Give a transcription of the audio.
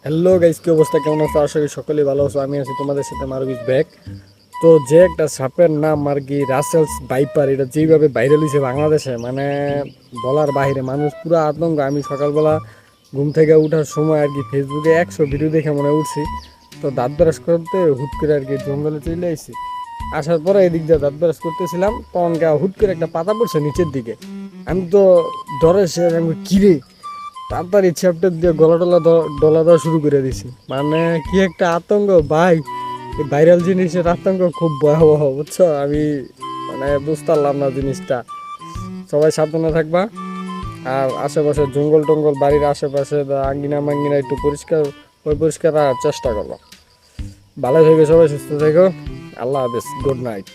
Hello guys, কি অবস্থা? কেমন আছো? আশা করি সকলেই ভালো আছো। আমি আছি তোমাদের সাথে মারুবিস ব্যাক। তো যে একটা সাপের নাম আর কি রাসেলস ভাইপার, এটা যেভাবে ভাইরাল হয়েছে বাংলাদেশে, মানে বলার বাইরে, মানুষ পুরো আতঙ্ক। আমি সকালবেলা ঘুম থেকে ওঠার সময় আর কি ফেসবুকে 100 ভিডিও দেখে মনে উঠছি। তো দাঁত ব্রাশ করতে হুট করে আর কি জঙ্গলে চলে আসছি। আসার পরে এদিক দিয়ে দাঁত ব্রাশ করতেছিলাম, তখন হুট করে একটা পাতা পড়ছে নিচের দিকে। আমি তো ডরে সে, আমি কিরে তাড়াতাড়ি চ্যাপ্টার দিয়ে গলা টলা ডলা দেওয়া শুরু করে দিছি। মানে কি একটা আতঙ্ক ভাই! এই ভাইরাল জিনিসের আতঙ্ক খুব ভয়াবহ, বুঝছো? আমি মানে বুঝতে পারলাম না জিনিসটা। সবাই সাবধানে থাকবা। আর আশেপাশে জঙ্গল টঙ্গল, বাড়ির আশেপাশে বা আঙ্গিনা মাঙ্গিনা একটু পরিষ্কার রাখার চেষ্টা করো। ভালো থেকো সবাই, সুস্থ থেকো। আল্লাহ হাফেজ, গুড নাইট।